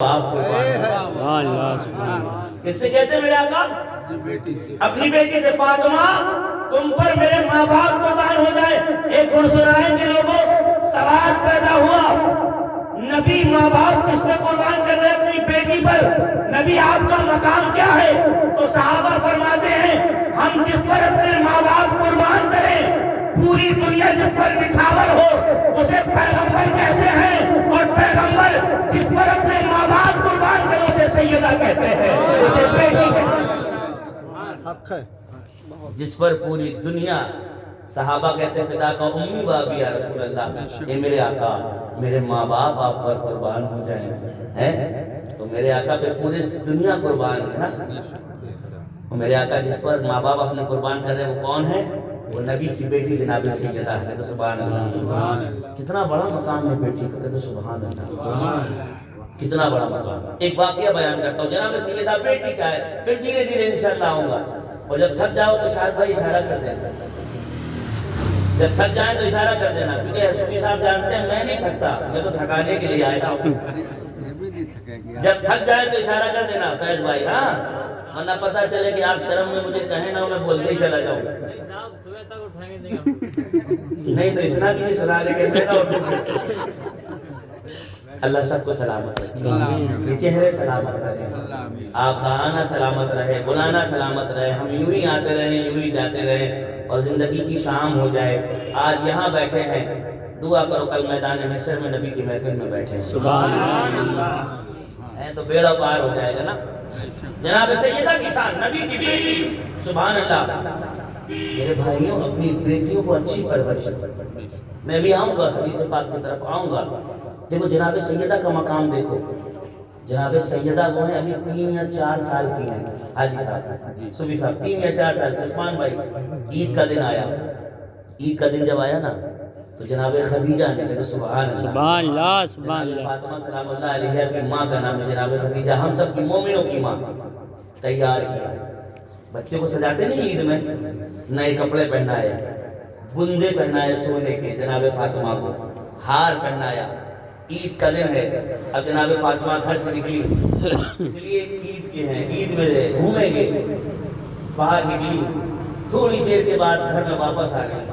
کس سے کہتے ہیں میرے آقا؟ اپنی بیٹی سے، فاطمہ تم پر میرے ماں باپ قربان ہو جائے۔ ایک گن سنائیں کہ لوگوں سوال پیدا ہوا، نبی ماں باپ کس پہ قربان کر رہے اپنی بیٹی پر؟ نبی آپ کا مقام کیا ہے؟ تو صحابہ فرماتے ہیں ہم جس پر اپنے ماں باپ قربان کریں، پوری دنیا جس پر نچھاور ہو اسے پیغمبر کہتے ہیں، اور پیغمبر جس پر اپنے ماں باپ قربان کرے اسے سیدہ کہتے ہیں، اسے بیٹی کہتے ہیں۔ جس پر پوری دنیا، صحابہ کہتے ہیں فدا کا امی بابی یا رسول اللہ، اے میرے آقا میرے ماں باپ آپ پر قربان ہو جائیں، تو میرے آقا پہ پوری دنیا قربان ہے نا۔ میرے آقا جس پر ماں باپ اپنے قربان کر رہے ہیں وہ کون ہے؟ وہ نبی کی بیٹی جناب سیدہ ہے۔ تو سبحان اللہ، کتنا بڑا مقام ہے بیٹی کا، کہتے سبحان اللہ، کتنا بڑا مقام ہے۔ ایک واقعہ بیان کرتا ہوں، جناب سیدہ بیٹی کا ہے، پھر دھیرے دھیرے انشاءاللہ آؤں گا، اور جب تھک جاؤ تو شاہد بھائی اشارہ کر دینا، جب تھک جائیں تو اشارہ کر دینا، کیونکہ صوفی صاحب جانتے ہیں میں نہیں تھکتا، میں تو تھکانے کے لیے آیا ہوں۔ جب تھک جائیں تو اشارہ کر دینا فیض بھائی، ہاں، ورنہ پتہ چلے کہ آپ شرم میں مجھے کہیں نہ میں بولتے ہی چلا جاؤں۔ نہیں تو اتنا بھی نہیں سنا لے کہ میں نہ اٹھوں۔ اللہ سب کو سلامت رکھے، یہ چہرے سلامت رہے، آپ کا آنا سلامت رہے، بلانا سلامت رہے، ہم یوں ہی آتے رہیں یوں ہی جاتے رہیں، اور زندگی کی شام ہو جائے۔ آج یہاں بیٹھے ہیں، دعا کرو کل میدان محشر میں نبی کی محفل میں بیٹھے ہیں، سبحان اللہ، ہے تو بیڑا پار ہو جائے گا نا۔ جناب سیدہ کی شان، نبی کی بیٹی، سبحان اللہ۔ میرے بھائیوں اپنی بیٹیوں کو اچھی پرورش، میں بھی آؤں گا حدیث پاک کی طرف آؤں گا۔ دیکھو جناب سیدہ کا مقام دیکھو، جناب سیدہ وہ ہیں ابھی 3 یا 4 سال کی ہیں، حاجی صاحب صوفی صاحب 3 یا 4 سال، عثمان بھائی عید کا دن آیا، عید کا دن جب آیا نا تو جناب خدیجہ نے کہا سبحان اللہ، سبحان اللہ، سبحان اللہ، فاطمہ سلام اللہ علیہ کی ماں کا نام ہے جناب خدیجہ، ہم سب کی مومنوں کی ماں، تیار کیا، بچے کو سجاتے نہیں عید میں، نئے کپڑے پہنائے، بندے پہنائے سونے کے جناب فاطمہ کو، ہار پہنایا، عید کا دن ہے، اب جناب فاطمہ گھر سے نکلی، اس لیے عید کے ہیں، عید میں گھومیں گے، باہر نکلی، تھوڑی دیر کے بعد گھر میں واپس آ گئی،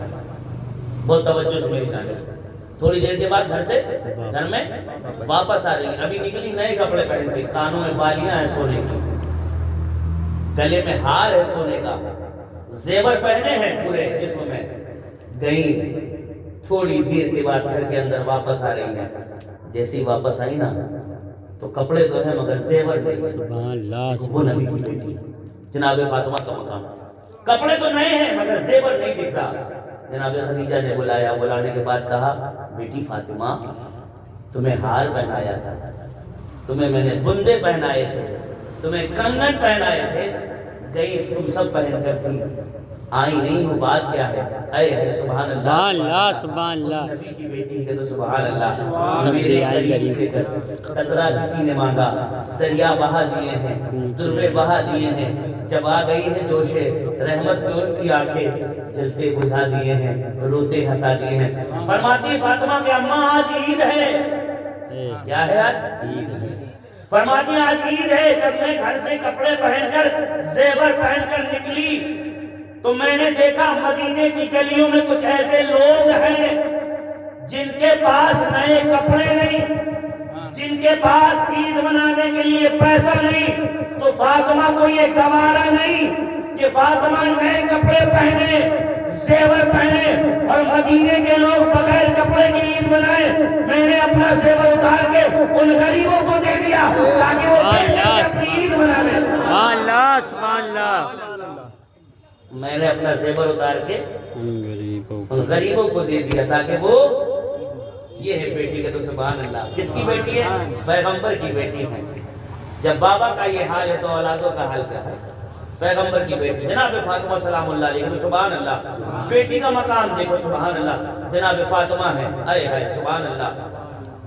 بہت توجہ سے میری جانب، تھوڑی دیر کے بعد گھر میں واپس آ رہی، ابھی نکلی نئے کپڑے پہن کے، کانوں میں بالیاں ہیں سونے کی، گلے میں ہار ہے سونے کا، زیور پہنے ہیں پورے جسم میں، گئی تھوڑی دیر کے بعد گھر کے اندر واپس آ رہی ہے، جیسی واپس آئی نا تو کپڑے تو ہیں مگر زیور نہیں، وہ نبی کی بیٹی جناب فاطمہ کا مقام، کپڑے تو نئے ہیں مگر زیور نہیں دکھ رہا۔ جناب خدیجہ نے بلایا، بلانے کے بعد کہا بیٹی فاطمہ تمہیں ہار پہنایا تھا، تمہیں میں نے بندے پہنائے تھے، تمہیں کنگن پہنائے تھے، گئی تم سب پہن کر تھی، آئی نہیں ہو، بات کیا ہے؟ اے سبحان اللہ، سبحان اللہ، اس نبی کی بیٹی کہ تو سبحان اللہ، میرے قریب سے قطرہ کسی نے مانگا، دریا بہا دیے ہیں، دربے بہا دیے ہیں، جب آ گئی ہے جوش رحمت پہ ان کی آنکھیں جلتے بجھا دیے ہیں، روتے ہنسا دیے ہیں۔ فرماتی فاطمہ کہ اماں آج عید ہے، کیا ہے آج؟ عید ہے، فرماتی آج عید ہے، جب میں گھر سے کپڑے پہن کر زیور پہن کر نکلی تو میں نے دیکھا مدینے کی گلیوں میں کچھ ایسے لوگ ہیں جن کے پاس نئے کپڑے نہیں، جن کے پاس عید منانے کے لیے پیسہ نہیں، تو فاطمہ کو یہ گوارا نہیں کہ فاطمہ نئے کپڑے پہنے، زیور پہنے، اور مدینے کے لوگ بغیر کپڑے کی عید منائے۔ میں نے اپنا زیور اتار کے ان غریبوں کو دے دیا تاکہ وہ اپنی عید منا لیں۔ سبحان اللہ، میں نے اپنا زیور اتار کے ان غریبوں کو دے دیا تاکہ وہ، یہ ہے بیٹی کا تو سبحان اللہ، کس کی بیٹی ہے؟ پیغمبر کی بیٹی ہے۔ جب بابا کا یہ حال ہے تو اولادوں کا حال کیا ہے؟ پیغمبر کی بیٹی جناب فاطمہ سلام اللہ علیہ، سبحان اللہ، بیٹی کا مقام دیکھو، سبحان اللہ، جناب فاطمہ ہے، اے ہے سبحان اللہ،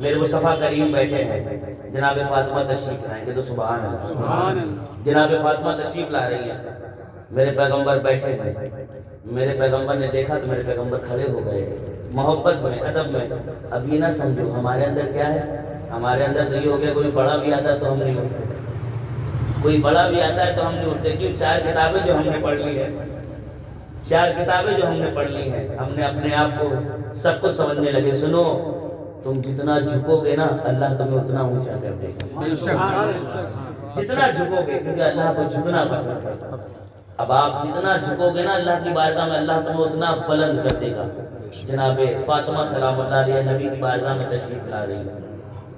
میرے مصطفیٰ کریم بیٹھے ہیں، جناب فاطمہ تشریف لائیں گے تو سبحان اللہ، جناب فاطمہ تشریف لا رہی ہے، میرے پیغمبر بیٹھے ہیں، میرے پیغمبر نے دیکھا تو میرے پیغمبر کھڑے ہو گئے، محبت میں، ادب میں۔ اب یہ نہ سمجھو ہمارے اندر کیا ہے، ہمارے اندر تو یہ ہو گیا کوئی بڑا بھی آتا ہے تو ہم نہیں اٹھتے، کوئی بڑا بھی آتا ہے تو ہم نہیں اٹھتے، کیوں؟ 4 کتابیں جو ہم نے پڑھ لی ہے، 4 کتابیں جو ہم نے پڑھ لی ہیں، ہم نے اپنے آپ کو سب کو سمجھنے لگے۔ سنو، تم جتنا جھکو گے نا اللہ تمہیں اتنا اونچا کر دے گا، جتنا جھکو گے، کیونکہ اللہ کو جھکنا پسند کرتا ہے۔ اب آپ جتنا جھکو گے نا اللہ کی بارگاہ میں اللہ تمہیں اتنا بلند کر دے گا۔ جناب فاطمہ سلام اللہ علیہ نبی کی بارگاہ میں تشریف لا رہی،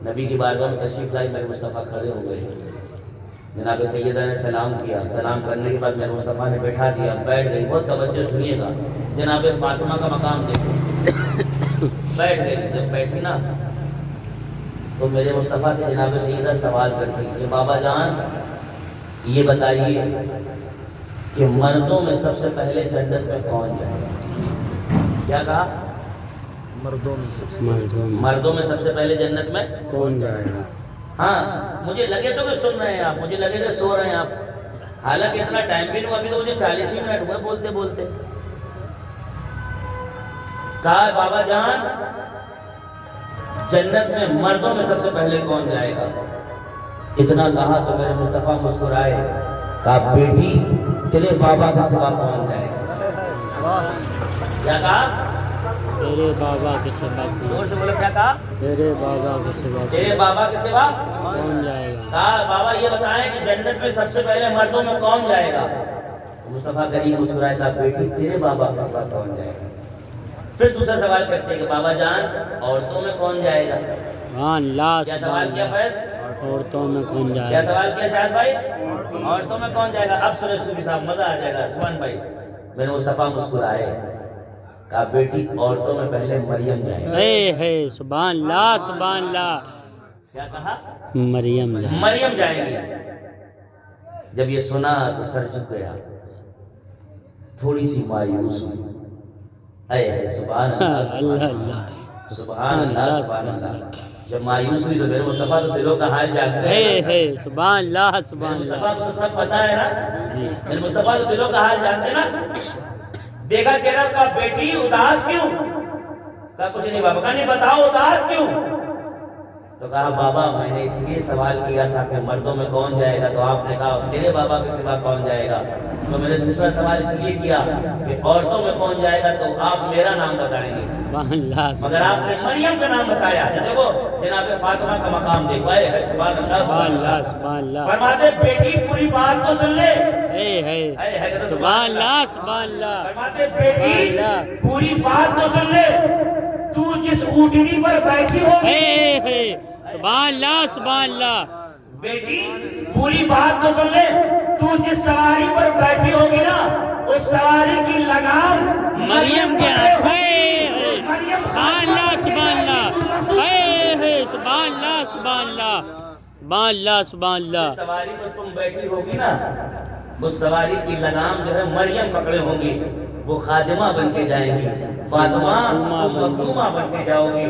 نبی کی بارگاہ میں تشریف لائی، میرے مصطفیٰ کھڑے ہو گئے، جناب سیدہ نے سلام کیا، سلام کرنے کے بعد میرے مصطفیٰ نے بٹھا دیا، بیٹھ گئی۔ بہت توجہ سنیے گا، جناب فاطمہ کا مقام دیکھو، بیٹھ گئی۔ جب بیٹھی نا تو میرے مصطفیٰ سے جناب سیدہ سوال کرتی کہ بابا جان یہ بتائیے کہ مردوں میں سب سے پہلے جنت میں کون جائے گا؟ کیا کہا؟ مردوں میں سب سے پہلے جنت میں کون جائے گا؟ ہاں، مجھے لگے تو کہ سن رہے ہیں آپ، مجھے لگے کہ سو رہے ہیں آپ، حالانکہ اتنا ٹائم بھی نہیں ہوا، ابھی تو مجھے 40 ہی منٹ ہوئے بولتے بولتے۔ کہا بابا جان جنت میں مردوں میں سب سے پہلے کون جائے گا؟ اتنا کہا تو میرے مصطفیٰ مسکرائے، کہا بیٹی تیرے بابا کے سوا کون جائے گا؟ کیا کہا؟ تیرے بابا کے سوا زور سے بولو، کیا کہا؟ تیرے بابا کے سوا تیرے بابا کے سوا کون جائے گا؟ کہا بابا یہ بتائیں کہ جنت میں سب سے پہلے مردوں میں کون جائے گا؟ تو مصطفیٰ کریم مسکرائے، کہا بیٹی تیرے بابا کے سوا کون جائے گا؟ پھر دوسرا سوال کرتے کہ بابا جان عورتوں میں کون جائے گا؟ کیا سوال کیا فیض؟ عورتوں میں کون جائے کیا گا؟ سوال کیا شاہد بھائی؟ عورتوں میں کون جائے گا؟ اب سنو صوفی صاحب، مزہ آ جائے گا۔ سبحان بھائی میرے مصطفیٰ مسکرائے، کہا بیٹی عورتوں میں پہلے مریم جائے گا۔ ہے سبحان اللہ سبحان اللہ۔ کیا کہا؟ مریم جائے گا۔ مریم جائیں گی۔ جب یہ سنا تو سر جھک گیا، تھوڑی سی مایوس ہوئی۔ اے سبحان اللہ سبحان اللہ سبحان اللہ سبحان اللہ۔ جب مایوس ہوئی تو میرے مصطفیٰ تو دلوں کا حال جانتے ہیں، ہے سبحان اللہ میرے سبحان اللہ۔ مصطفیٰ کو تو سب پتا ہے نا، میرے مصطفیٰ تو دلوں کا حال جانتے نا۔ دیکھا چہرہ، کا بیٹی اداس کیوں؟ کہا کچھ نہیں بابا۔ کہا نہیں بتاؤ اداس کیوں؟ تو کہا بابا میں نے اس لیے سوال کیا تھا کہ مردوں میں کون جائے گا، تو آپ نے کہا تیرے بابا کے سوا کون جائے گا، تو میں نے دوسرا سوال اس لیے کیا کہ عورتوں میں کون جائے گا، تو آپ میرا نام بتائیں گے، سبحان اللہ مگر آپ نے مریم کا نام بتایا۔ تو دیکھو جناب فاطمہ کا مقام دیکھو، اے سبحان اللہ سبحان سبحان اللہ اللہ۔ سبحان اللہ۔ فرماتے بیٹی پوری بات تو سن لے، ہے سبحان اللہ سبحان اللہ۔ فرماتے بیٹی پوری بات تو سن لے، تو جس اونٹنی پر بیٹھی ہوگی، سبحان اللہ سبحان اللہ۔ بیٹی پوری بات تو سن لے، تو جس سواری پر بیٹھی ہوگی نا اس سواری کی لگام مریم کے ہاتھ ہے۔ مریم سبحان اللہ سبحان اللہ۔ ہے سبحان اللہ سبحان اللہ سبحان اللہ سبحان اللہ۔ جس سواری پر تم بیٹھی ہوگی نا اس سواری کی لگام جو ہے مریم پکڑے ہوں گی، وہ خادمہ بن کے جائیں گی، فاطمہ تم مخدومہ بن کے جاؤ گی۔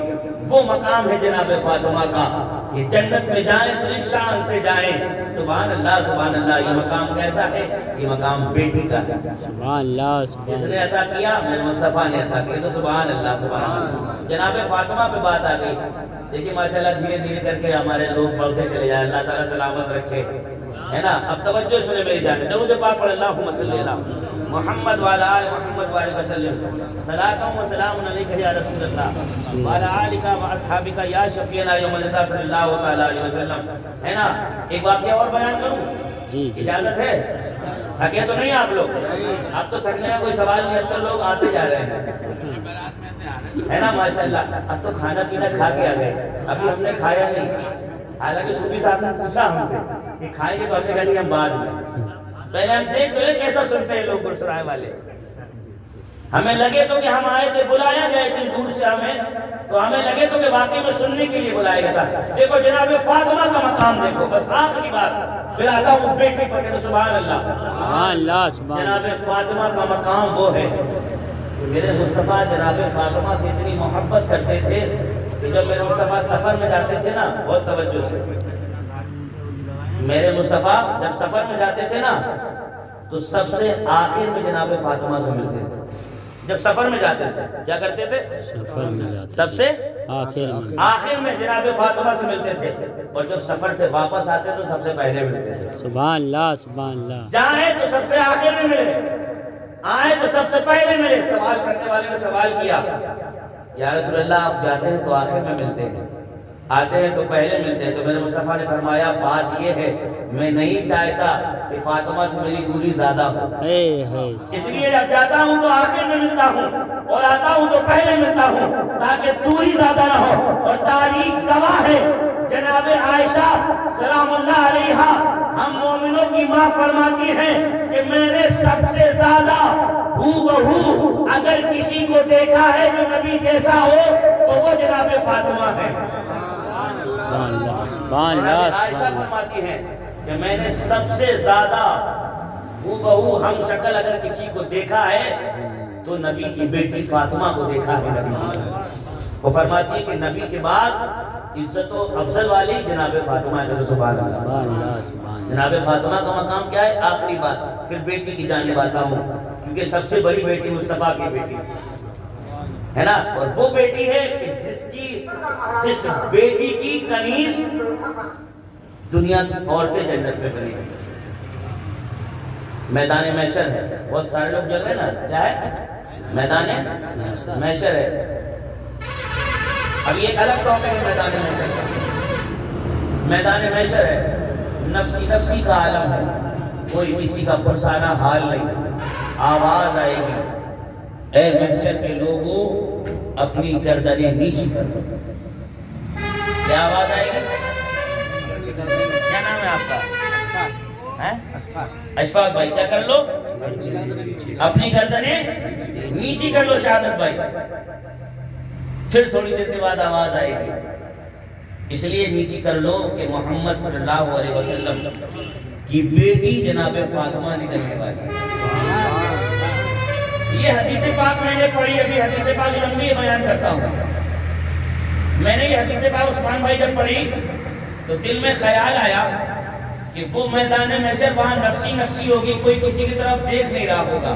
وہ مقام ہے جناب فاطمہ کا کہ جنت میں جائیں تو اس شان سے جائیں۔ سبحان اللہ سبحان اللہ۔ یہ مقام کیسا ہے؟ یہ مقام بیٹی کا ہے، سبحان اللہ جس سبحان نے عطا کیا میرے مصطفیٰ نے عطا کیا، تو سبحان اللہ سبحان اللہ۔ جناب فاطمہ پہ بات آ گئی، دیکھیے ماشاءاللہ دھیرے دھیرے کر کے ہمارے لوگ پڑھتے چلے جائیں، اللہ تعالیٰ سلامت رکھے، ہے نا۔ اب توجہ سنے میری جانب، درود پاک پڑھ اللہم صلی علی محمد وعلی آل محمد وعلی وسلم، صلاۃ و سلام علیک یا رسول اللہ وعلی آلک و اصحابک یا شفیعنا یوم الجزا صلی اللہ تعالیٰ علیہ وسلم، ہے نا۔ ایک واقعہ اور بیان کروں، جی۔ اجازت ہے؟ تھکے تو نہیں آپ لوگ؟ اب تو تھکنے کا کوئی سوال نہیں، اب تو لوگ آتے جا رہے ہیں، ہے نا ماشاءاللہ۔ اب تو کھانا پینا کھا کے آ گئے، ابھی ہم نے کھایا نہیں، حالانکہ صوفی صاحب نے پوچھا ہم سے کہ کھائیں گے، تو ہم نے کہا نہیں ہم بعد میں، پہلے ہم دیکھ تو کیسا سنتے ہیں لوگ گرسرائے والے۔ ہمیں لگے تو کہ ہم آئے تھے، بلایا گیا اتنی دور سے ہمیں، تو ہمیں لگے تو کہ واقعی میں سننے کے لیے بلایا گیا تھا۔ دیکھو جناب فاطمہ کا مقام دیکھو، بس آخری بات پھر آتا ہوں بیٹی پڑھے تو سبحان اللہ سبحان اللہ سبحان اللہ۔ جناب فاطمہ کا مقام وہ ہے کہ میرے مصطفیٰ جناب فاطمہ سے اتنی محبت کرتے تھے کہ جب میرے مصطفیٰ سفر میں جاتے تھے نا، بہت توجہ سے، میرے مصطفیٰ جب سفر میں جاتے تھے نا تو سب سے آخر میں جناب فاطمہ سے ملتے تھے۔ جب سفر میں جاتے تھے کیا کرتے تھے؟ سفر میں جاتے سب سے آخر میں جناب فاطمہ سے ملتے تھے، اور جب سفر سے واپس آتے تو سب سے پہلے ملتے تھے۔ سبحان اللہ سبحان اللہ۔ جائیں تو سب سے آخر میں ملے، آئے تو سب سے پہلے ملے۔ سوال کرنے والے نے سوال کیا، یا رسول اللہ آپ جاتے ہیں تو آخر میں ملتے ہیں، آتے ہیں تو پہلے ملتے ہیں، تو میرے مصطفیٰ نے فرمایا بات یہ ہے میں نہیں چاہتا کہ فاطمہ سے میری دوری زیادہ ہو، اس لیے جب جاتا ہوں تو آخر میں ملتا ہوں اور آتا ہوں تو پہلے ملتا ہوں تاکہ دوری زیادہ نہ ہو۔ اور تاریخ گواہ ہے، جناب عائشہ سلام اللہ علیہا ہم مومنوں کی ماں فرماتی ہیں کہ میں نے سب سے زیادہ ہو بہو اگر کسی کو دیکھا ہے جو نبی جیسا ہو تو وہ جناب فاطمہ ہے۔ عائشہ فرماتی ہیں کہ میں نے سب سے زیادہ ہو بہو ہم شکل اگر کسی کو دیکھا ہے تو نبی کی بیٹی فاطمہ کو دیکھا ہے۔ نبی کی وہ فرماتی ہے کہ نبی کے بعد عزت و افضل والی جناب فاطمہ ہے۔ سبحان اللہ۔ جناب فاطمہ کا مقام کیا ہے؟ آخری بات، پھر بیٹی کی جانب آتا ہوں، کیونکہ سب سے بڑی بیٹی مصطفیٰ کی بیٹی ہے نا، اور وہ بیٹی ہے کہ جس بیٹی کی کنیز دنیا کی عورتیں جنت میں بنی ہیں۔ میدان محشر ہے، بہت سارے لوگ جل رہے نا، کیا ہے؟ میدان محشر ہے۔ اب یہ ایک الگ ٹاپک ہے میدان محشر کا۔ میدان محشر ہے، نفسی نفسی کا عالم ہے، کوئی کسی کا پرسانہ حال نہیں۔ آواز آئے گی اے محشر کے لوگوں اپنی گردنیں نیچی کرو۔ کیا آواز آئے گی؟ کیا نام ہے آپ کا؟ اشفاق بھائی، کیا کر لو؟ اپنی گردنیں نیچی کر لو شہادت بھائی۔ پھر تھوڑی دیر کے بعد آواز آئے گی، اس لیے نیچی کر لو کہ محمد صلی اللہ علیہ وسلم کی بیٹی جناب فاطمہ نکلنے والی ہے۔ یہ حدیث پاک میں نے پڑھی، ابھی حدیث پاک لمبی بیان کرتا ہوں۔ میں نے یہ حدیث پاک عثمان بھائی جب پڑھی تو دل میں خیال آیا کہ وہ میدان محشر وہاں نفسی نفسی ہوگی، کوئی کسی کی طرف دیکھ نہیں رہا ہوگا،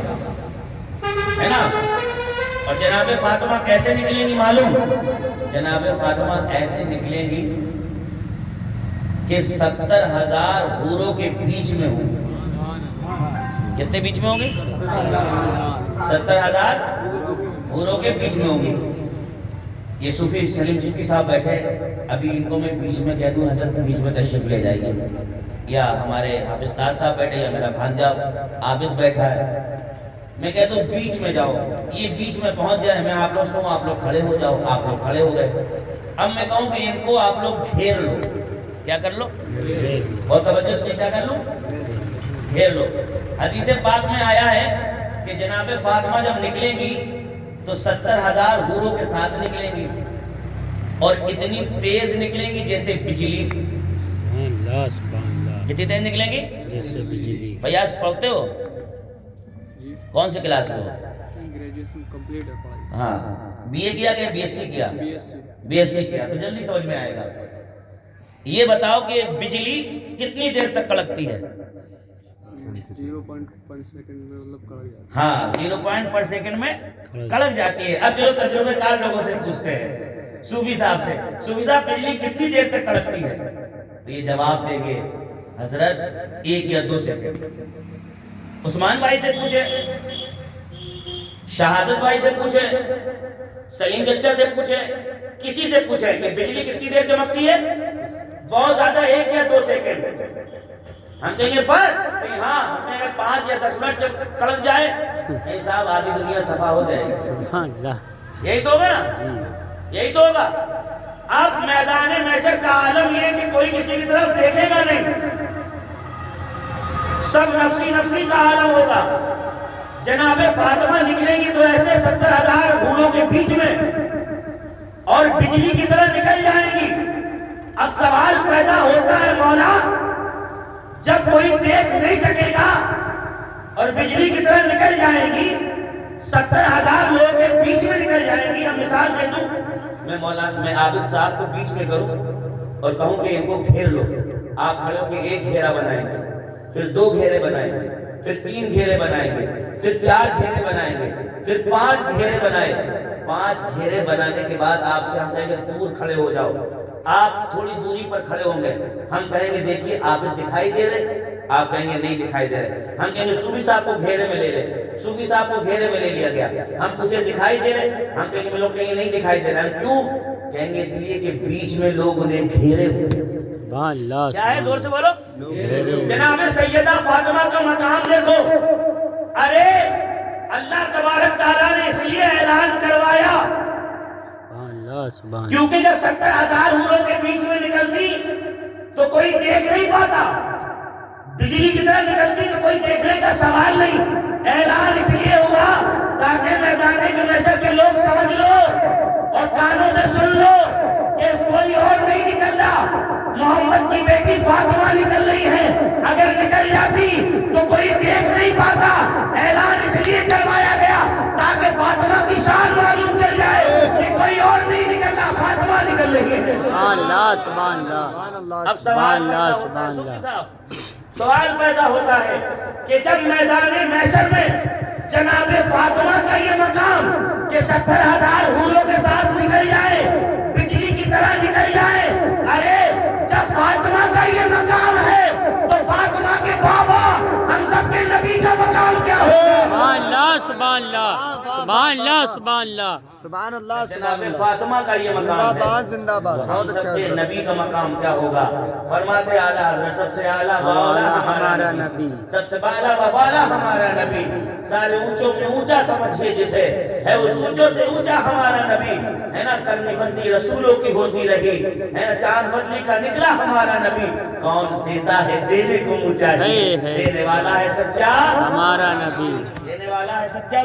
ہے نا۔ اور جناب فاطمہ کیسے نکلیں گی معلوم؟ جناب فاطمہ ایسے نکلیں گی کہ 70,000 حوروں کے بیچ میں ہوں۔ کتنے بیچ میں ہوں گے؟ 70,000 حوروں کے بیچ میں ہوں گی۔ یہ صوفی سلیم چشتی صاحب بیٹھے، ابھی ان کو میں بیچ میں کہہ دوں حضرت بیچ میں تشریف لے جائیے، یا ہمارے حافظ تاج صاحب بیٹھے، یا میرا بھانجا عابد بیٹھا ہے، میں کہتا ہوں بیچ میں جاؤ، یہ بیچ میں پہنچ جائے، میں آپ لوگ کہوں آپ لوگ کھڑے ہو جاؤ، آپ لوگ کھڑے ہو گئے۔ اب میں کہوں کہ ان کو آپ لوگ گھیر لو، کیا کر لو؟ اور توجہ سے کیا کر لو؟ گھیر لو۔ حدیث پاک میں آیا ہے کہ جناب فاطمہ جب نکلیں گی تو 70,000 حوروں کے ساتھ نکلیں گی، اور اتنی تیز نکلیں گی جیسے بجلی۔ کتنی تیز نکلیں گی؟ جیسے بجلی۔ فیاض پڑھتے ہو؟ کون سی کلاس میں ہو؟ گریجویشن کمپلیٹ ہے پڑھائی۔ ہاں، بی اے کیا کہ بی ایس سی کیا؟ بی ایس سی کیا، تو جلدی سمجھ میں آئے گا۔ یہ بتاؤ کہ بجلی کتنی دیر تک کڑکتی ہے؟ 0.5 سیکنڈ میں مطلب کڑک جاتی ہے۔ ہاں، 0.5 پر سیکنڈ میں کڑک جاتی ہے۔ اب جو تجربے کار لوگوں سے پوچھتے ہیں، صوفی صاحب سے، صوفی صاحب بجلی کتنی دیر تک کڑکتی ہے؟ تو یہ جواب دیں گے حضرت 1 یا 2 سیکنڈ۔ عثمان بھائی سے پوچھے، شہادت بھائی سے پوچھے، سلیم چچا سے پوچھے، کسی سے پوچھے کہ بجلی کتنی دیر چمکتی ہے؟ بہت زیادہ 1 یا 2 سیکنڈ۔ ہم کہیں گے بس، کہیں ہاں، ہم کہیں گے 5 یا 10 منٹ جب کڑک جائے، نہیں صاحب آدھی دنیا صفا ہو جائے گی۔ یہی تو ہوگا نا، یہی تو ہوگا۔ اب میدان محشر کا عالم یہ کہ کوئی کسی کی طرف دیکھے گا نہیں، سب نفسی نفسی کا عالم ہوگا۔ جناب فاطمہ نکلیں گی تو ایسے 70,000 حوروں کے بیچ میں، اور بجلی کی طرح نکل جائیں گی۔ اب سوال پیدا ہوتا ہے مولا، جب کوئی دیکھ نہیں سکے گا اور بجلی کی طرح نکل جائے گی، 70,000 لوگوں کے بیچ میں نکل جائیں گی۔ اب مثال دے دوں، میں عابد صاحب کو بیچ میں کروں اور کہوں کہ ان کو گھیر لو، آپ کھڑے ہو کے ایک گھیرا بنائیں گے، پھر 2 گھیرے بنائیں گے، پھر 3 گھیرے بنائیں گے، پھر 4 گھیرے بنائیں گے، پھر 5 گھیرے بنائے، 5 گھیرے بنانے کے بعد آپ سے ہم کہیں گے دور کھڑے ہو جاؤ، آپ تھوڑی دوری پر کھڑے ہوں گے، ہم کہیں گے دیکھیے آپ دکھائی دے رہے، آپ کہیں گے نہیں دکھائی دے رہے، ہم کہیں گے صوفی صاحب کو گھیرے میں لے لے، صوفی صاحب کو گھیرے میں لے لیا گیا، ہم پوچھے دکھائی دے رہے، ہم کہیں گے لوگ کہیں گے نہیں دکھائی دے رہے، ہم کیوں؟ کہیں گے اس لیے کہ بیچ میں لوگ انہیں گھیرے ہوئے۔ سبحان اللہ کیا ہے زور سے بولو؟ جناب سیدہ فاطمہ کا مقام دیکھو، ارے اللہ تبارک تعالیٰ نے اس لیے اعلان کروایا سبحان اللہ سبحان اللہ کیونکہ جب 70,000 حوروں کے بیچ میں نکلتی تو کوئی دیکھ نہیں پاتا، بجلی کی طرح نکلتی تو کوئی دیکھنے کا سوال نہیں، اعلان اس لیے ہوا تاکہ میدان محشر کے لوگ سمجھ لو اور کانوں سے سن لو کہ کوئی اور نہیں نکل رہا، محمد کی بیٹی فاطمہ نکل رہی ہے، اگر نکل جاتی تو کوئی دیکھ نہیں پاتا، اعلان اس لیے کروایا گیا تاکہ فاطمہ کی شان معلوم چل جائے کہ کوئی اور نہیں نکل رہا، فاطمہ نکل رہی ہے۔ سبحان اللہ سبحان اللہ اب سوال پیدا ہوتا ہے صوفی صاحب، سوال پیدا ہوتا ہے کہ جب میدان محشر میں جناب فاطمہ کا یہ مقام کہ 70,000 حوروں کے ساتھ نکل جائے، بجلی کی طرح نکل جائے، ارے جب فاطمہ کا یہ مقام ہے تو فاطمہ کے بابا ہم سب کے نبی کا مقام کیا ہوگا؟ سبحان اللہ سبحان اللہ سبحان اللہ سبحان اللہ سبحان اللہ جناب فاطمہ کا یہ مقام ہے، زندہ باد ہم سب کے نبی کا مقام کیا ہوگا؟ فرماتے اعلیٰ حضرت سب سے اعلیٰ و اولیٰ ہمارا نبی، سب سے بالا و بالا ہمارا نبی، سارے اونچوں میں اونچا سمجھیے جسے ہے، اس اونچوں سے اونچا ہمارا نبی ہے نا، کرنی بندی رسولوں کی ہوتی رہی ہے نا، چاند بدلی کا نکلا ہمارا نبی، کون دیتا ہے دینے کو اونچا، دینے والا ہے سچا ہمارا نبی، دینے والا ہے سچا۔